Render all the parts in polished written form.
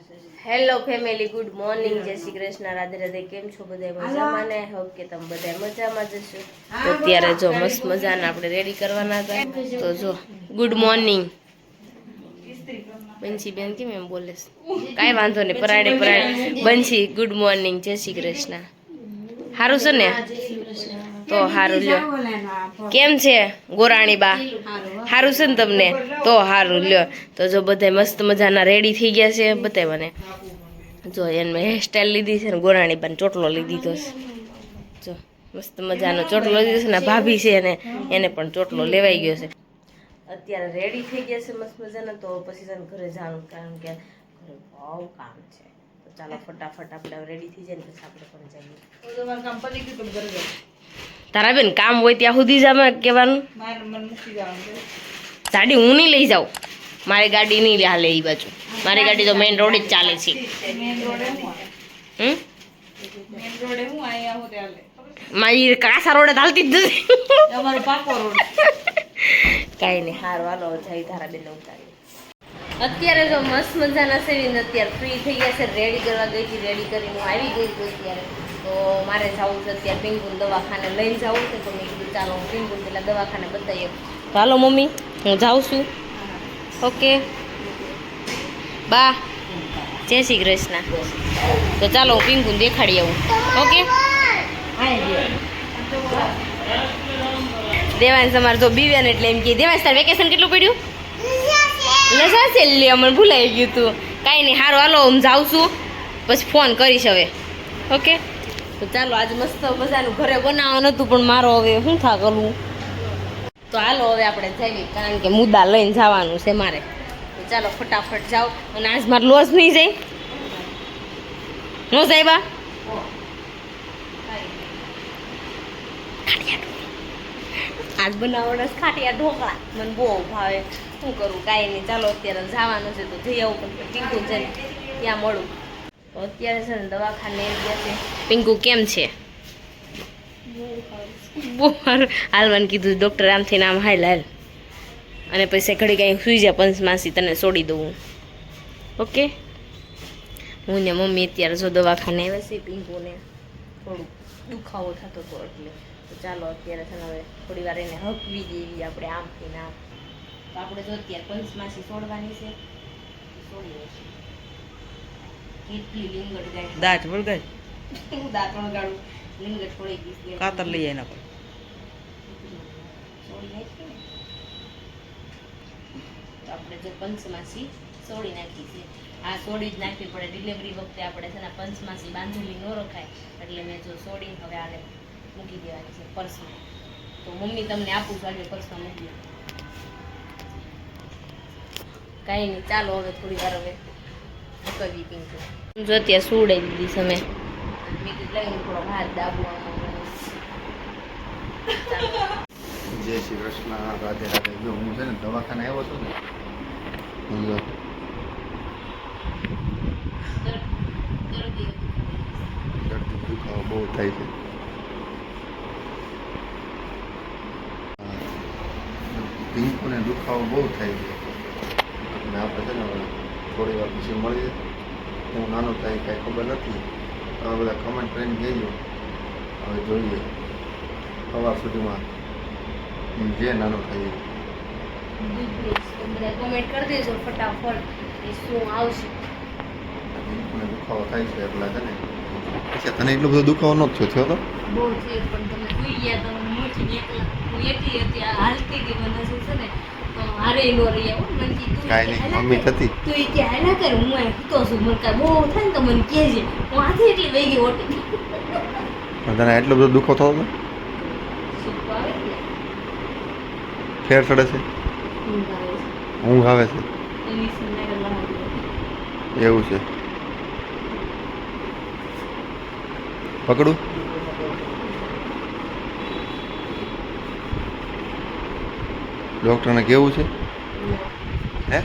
Hello family, good morning, જય શ્રી કૃષ્ણ, રાધે રાધે. કેમ છો બધા? મજામાં ને? હોપ કે તમે બધા મજામાં જશો. તો અત્યારે જો મસ્ત મજાના આપણે રેડી કરવાના હતા. તો જો ગુડ મોર્નિંગ બંસી બેન કેમ એમ બોલે? કાંઈ વાંધો નહીં, પરાડે બંસી ગુડ મોર્નિંગ, જય શ્રી કૃષ્ણ. સારું છે ને? તો સારું લ્યો. કેમ છે ગોરાણી બા? સારું છે ને તમને? તો સારું લ્યો. તો જો બધા મસ્ત મજાના રેડી થઈ ગયા છે. બધા મને જો એને હેરસ્ટાઈલ લીધી છે ને ગોરાણી બાને ચોટલો લઈ દીધો છે. જો મસ્ત મજાનો ચોટલો લીધો છે ને ભાભી છે એને પણ ચોટલો લેવાઈ ગયો છે. અત્યારે રેડી થઈ ગયા છે મસ્ત મજાના. તો પછી તને ઘરે જવાનું, કારણ કે ઘરે બહુ કામ છે. તો ચાલો ફટાફટ આપણે રેડી થઈ જાય ને પછી આપણે પણ જઈએ. તારા બેન કામ હોય ત્યાં સુધી જ અમે કહેવાનું. ગાડી હું નહીં લઈ જાઉં, મારી ગાડી નહીં હાલે એ બાજુ. મારી ગાડી તો મેઇન રોડ જ ચાલે છે. મારી કાસા રોડે ચાલતી જ નથી. કાંઈ નહીં, હાર વાલો જાય તારા બેન ઉતારી. અત્યારે જો મસ્ત મજાના સેવીને અત્યારે ફ્રી થઈ ગયા છે. રેડી કરવા ગઈ હતી, રેડી કરીને હું આવી ગઈ છું અત્યારે. તો મારે જવું છે અત્યારે પિંકુને દવાખાને લઈને જવું છે. તો મેં કીધું ચાલો હું પિંકુને પેલા દવાખાને બતાવીએ. ચાલો મમ્મી, હું જાઉં છું. ઓકે બા, જય શ્રી કૃષ્ણ. તો ચાલો હું પિંકુને દેખાડી આવું. ઓકે દેવાંશ તમારે જો બીવ્યા એટલે એમ કે દેવાંશ તાર વેકેશન કેટલું પડ્યું? લસા છે લે, મને ભૂલાઈ ગયું તું. કાંઈ નહીં, સારું હાલો હું જાઉં છું, પછી ફોન કરીશ હવે. ઓકે તો ચાલો આજે મસ્ત મજાનું ઘરે બનાવવાનું હતું, પણ મારો હવે શું થા કરવું. તો હાલો હવે આપણે જઈએ, કારણ કે મુદ્દા લઈને જવાનું છે મારે. તો ચાલો ફટાફટ જાઓ. અને આજ મારે લોસ નહીં જાય, નો જાય બા. આજ બનાવવાના ખાટિયા ઢોકળા મને બહુ ભાવે. શું કરું, કાંઈ નહીં, ચાલો અત્યારે જવાનું છે તો જઈ આવું. પણ પિંકુ છે ને ત્યાં મળું. તો અત્યારે છે ને દવાખાને ગયા છે. પિંકુ કેમ છે? બહુ સારું. હાલવાનું કીધું ડૉક્ટર, આમથી આમ હાલ હાલ, અને પછી ઘડી કાંઈ સુઈ જાય પંચમાસી, તને છોડી દઉં. ઓકે હું ને મમ્મી અત્યારે જો દવાખાને આવ્યા છે. પિંકુને થોડુંક દુખાવો થતો હતો એટલે. તો ચાલો અત્યારે છે ને હવે થોડી વાર એને હકવી દેવી આપણે આમથી આમ. તો આપણે જો અત્યારે પંચમાસી છોડવાની છે, છોડી દઈશું. કેટલી લીંગડ ગાય, દાંત વળગાય, હું દાંત વળગાડું, લીંગડ છોડી ગઈ. કાતર લઈ જાય એના પર. છોડી નાખી ને તો આપણે જો પંચમાસી છોડી નાખી છે. આ છોડી જ નાખવી પડે. ડિલિવરી વખતે આપણે છે ને પંચમાસી બાંધેલી ન રખાય, એટલે મેં જો છોડીને હવે આને મૂકી દેવાની છે પર્સમાં. તો મમ્મી તમને આપું છું, આજે પર્સમાં મૂકી. કાંઈ નહીં, ચાલો હવે થોડી વાર હવે મૂકવી પિંકુ. જો ત્યાં સુવડાવી દીધી છે મેં કીધું લઈને થોડો હાથ દાબો. જય શ્રી કૃષ્ણ, રાધે રાધે. જો હું છે ને દવાખાને આવ્યો છું ને, હું જો દર્દી દુખાવો બહુ થાય છે. પિંકુને દુખાવો બહુ થાય છે. અને આપણે છે ને થોડી વાર પછી મળીએ. હું નાનો થાય કાંઈ ખબર નથી. તમે બધા કમેન્ટ કરીને કહેજો. હવે જોઈએ સવાર સુધીમાં જે નાનો થાય બધા કમેન્ટ કરી દેજો ફટાફટ એ શું આવશે. પિંકુને દુખાવો થાય છે એટલા છે ને. પછી તને એટલો બધો દુખાવો નહોતો થયો તો બહુ છે, પણ તમે જોઈ ગયા તો મોટી એકલા હું એકલી હતી, હાલતી હતી મને શું છે ને, તો હારે નો રહી આવો. મને કીધું કાંઈ નહીં, મમ્મી થતી તું એ કે હાલા કર, હું આ સૂતો છું, મને કાંઈ બહુ થાય ને તો મને કહેજે. હું હાથે એટલી વહી ગઈ ઓટી. પણ તને એટલો બધો દુખો થતો હતો? સુખ આવે ને, ફેર ચડે છે, ઊંઘ આવે છે, ઊંઘ આવે છે, એની સુનાઈ લાગે. એવું છે. પકડું? ડૉક્ટરને કેવું છે? હે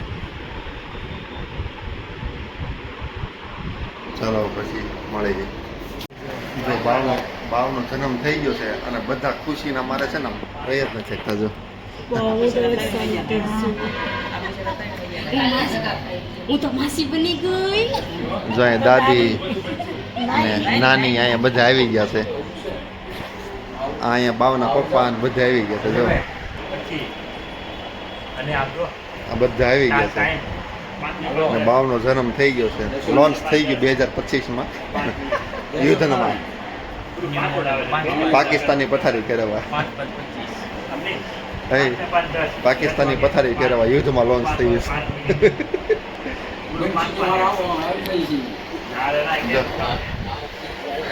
ચાલો પછી મળી જાય. જો બાવનો જન્મ થઈ ગયો છે અને બધા ખુશીના મારે છે ને પ્રયત્ન છે. જો હું તો માસી બની ગઈ. જો અહીંયા દાદી અને નાની અહીંયા બધા આવી ગયા છે. અહીંયા બાવના પપ્પા ને બધા આવી ગયા છે. જો આ બધા આવી ગયા છે. અને બાવનો જન્મ થઈ ગયો છે. લોન્ચ થઈ ગયું 2025માં યુદ્ધમાં. પાકિસ્તાની પથારી ફેરવવા પાકિસ્તાની પથારી ફેરવવા યુદ્ધમાં લોન્ચ થયું છે.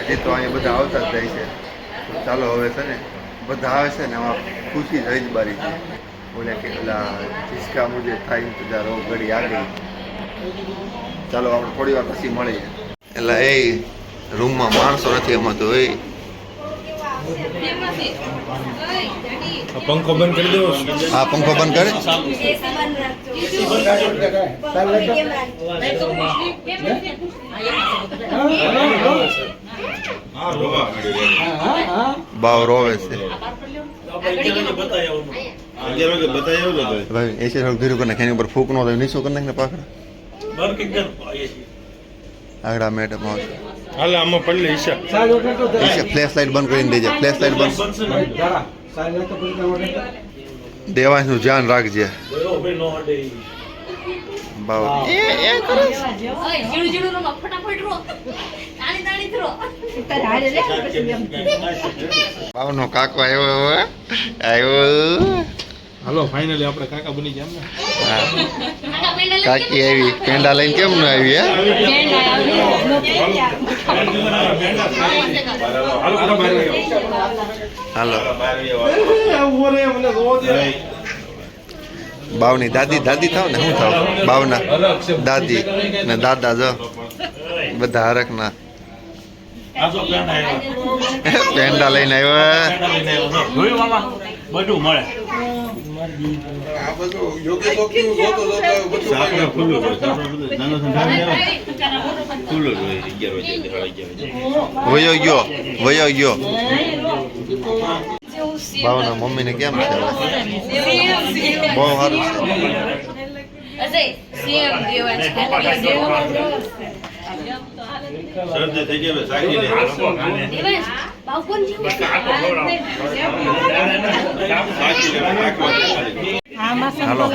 હજી તો અહીંયા બધા આવતા જ જાય છે. ચાલો હવે છે ને બધા આવે છે ને આમાં ખુશી જ બારી છે. બોલે કે પેલા ઇસકા મુજે થાય ઇંતજાર હો ઘડી આ ગઈ. ચાલો આપણે થોડી વાર પછી મળીએ. એટલે એ રૂમમાં માણસો નથી એમાં તો એ પંખો બંધ કરી દેવો. હા પંખો બંધ કરે. બાવ રોવે છે ભાઈ. એસી થોડું ધીરું કરી નાખે એની ઉપર ફૂક નો થાય નીચું કરી નાખ ને પાકડા આગળ મેડમ આવશે. હાલે આમાં પડલે ઈશા ફ્લેશ લાઇટ બંધ કરીને દેજે. ફ્લેશ લાઇટ બંધ. દેવાંશનું ધ્યાન રાખજે. બાવ બાવનો કાકો આવ્યો. હાલો ફાઇનલી આપણે કાકા બની ગયા ને. કાકી આવી પેંડા લઈને કેમ ન આવી? હાલો બાવની દાદી દાદી થાવ ને શું થાવ? બાવના દાદી ને દાદા જો બધા હરખના પેંડા લઈને આવ્યા. બધું મળે. વયો ગયો વયો ગયો. બાવના મમ્મીને કેમ છે? બહુ સારું છે. શરદી થઈ ગઈ સાકીને હાલો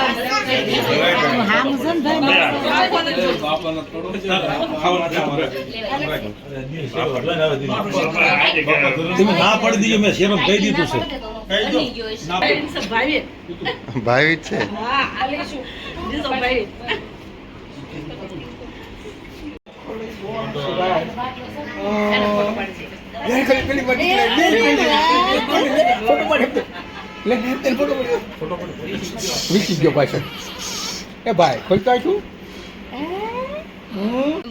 તમે ના પડી દીજો. મેં શેરમ કહી દીધું છે. ભાઈ જ છે.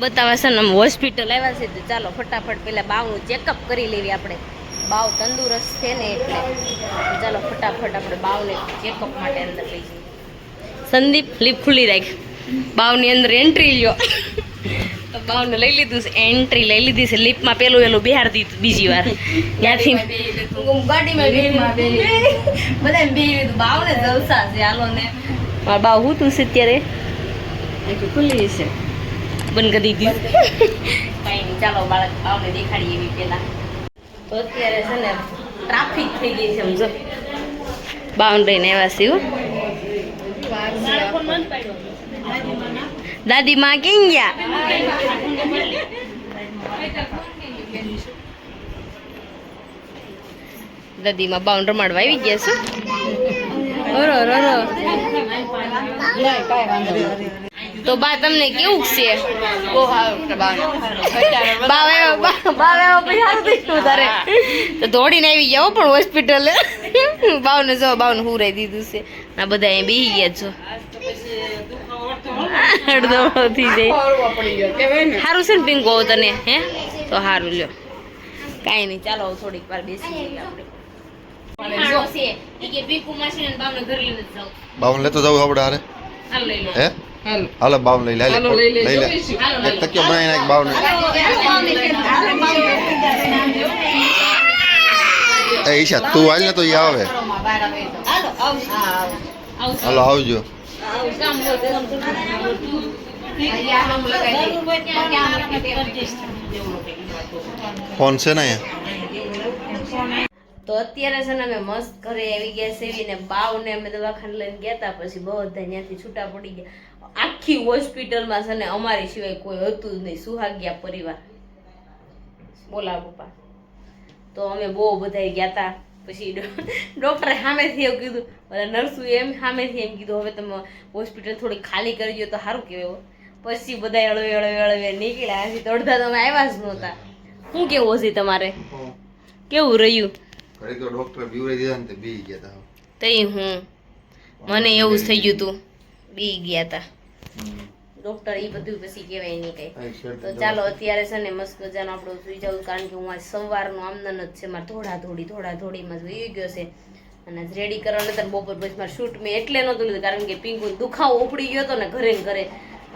બતાવે છે ને હોસ્પિટલ આવ્યા છે તો ચાલો ફટાફટ પેલા બાવનું ચેકઅપ કરી લેવી આપણે. બાવ તંદુરસ્ત છે ને એટલે ચાલો ફટાફટ આપણે બાવને ચેકઅપ માટે અંદર લઈ જઈએ. સંદીપ લીપ ખુલ્લી રાખ. બાવની અંદર એન્ટ્રી લ્યો. તો બાવને લઈ લીધું છે. એન્ટ્રી લઈ લીધી છે. લીપમાં પેલું બિહાર દીધું બીજી વાર ત્યાંથી ગાડીમાં બધા બે બાવને જલસા છે. હાલો ને મારા બાવ હું તું છે અત્યારે ખુલ્લી છે બંધ કરી દીધી. કઈ નહીં ચાલો બાળક બાવને દેખાડીએ એવી પેલા. તો અત્યારે છે ને ટ્રાફિક થઈ ગઈ છે સમજો. બાવન રહીને આવ્યા છે. દાદી માં કેમ ગયા? દાદી માં બાવન રમાડવા આવી ગયા છે. તો બા તમને કેવું છે? બહુ તો દોડીને આવી ગયા પણ હોસ્પિટલ. બાવને જો બાવને હુરાઈ દીધું છે. આ બધા અહીં બેસી ગયા છો. અડધો થઈ જાય. સારું છે ને પિંકો તને? હે તો સારું લ્યો. કાંઈ નહીં ચાલો થોડીક વાર બેસી આપણે. બાવન લેતો જવું આપણે હારે. હે હાલો બાવન લઈ લે. લઈ લે એક તકિયો બનાવી નાખ બાવન. એ ઈશા તું હાલ ને તો ઈ આવે. હાલો આવજો. ફોન છે ને અહીંયા તો અત્યારે છે ને અમે મસ્ત ઘરે આવી ગયા સેવીને બાવને અમે દવાખાને લઈને ગયા હતા. પછી બધા ત્યાંથી છૂટા પડી ગયા. આખી હોસ્પિટલમાં છે ને અમારી સિવાય કોઈ હતું જ નહીં, સુહાગ્યા પરિવાર. બોલા પપ્પા. તો અમે બહુ બધા ગયા હતા. પછી ડોક્ટરે સામેથી એવું કીધું, બધા નર્સુ એમ સામેથી એમ કીધું હવે તમે હોસ્પિટલ થોડી ખાલી કરી દો તો સારું કહેવાય. પછી બધા હળવે નીકળ્યા. હજી તો અડધા તમે આવ્યા જ નહોતા. શું કેવું હશે તમારે? કેવું રહ્યું? ઘરે તો ડોક્ટર બીવરાઈ દીધા ને તે બી ગયા હતા. તઈ હું મને એવું જ થઈ ગયું હતું, બી ગયા હતા ડોક્ટર. એ બધું પછી કહેવાય નહીં કઈ. તો ચાલો અત્યારે છે ને મસ્ત મજાનો આપણો સુઈ જાવ, કારણ કે હું આજ સવારનું આમદન જ છે મારે. ધોળાધોડીમાં જ વહી ગયો છે. અને રેડી કરવાનું હતા બપોર પછી મારે શૂટ મેં એટલે નહોતું લીધું, કારણ કે પિંકુ દુખાવો ઉપડી ગયો હતો ને ઘરે ને ઘરે.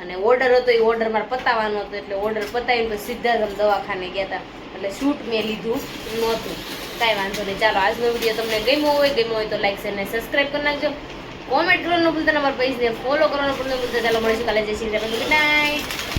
અને ઓર્ડર હતો, એ ઓર્ડર મારે પતાવવાનો હતો, એટલે ઓર્ડર પતાવીને પછી સીધા જ અમે દવાખાને ગયા હતા. એટલે શૂટ મેં લીધું નહોતું. કાંઈ વાંધો નહીં. ચાલો આજનો વિડીયો તમને ગમ્યો હોય તો લાઈક શેર અને સબસ્ક્રાઈબ કરી નાખજો. કોમેન્ટ કરવાનું ભૂલતા, અમારા પેજને ફોલો કરવાનું ભૂલતા. ચાલો મળીશું કાલે. જય શ્રી કૃષ્ણ. Good night.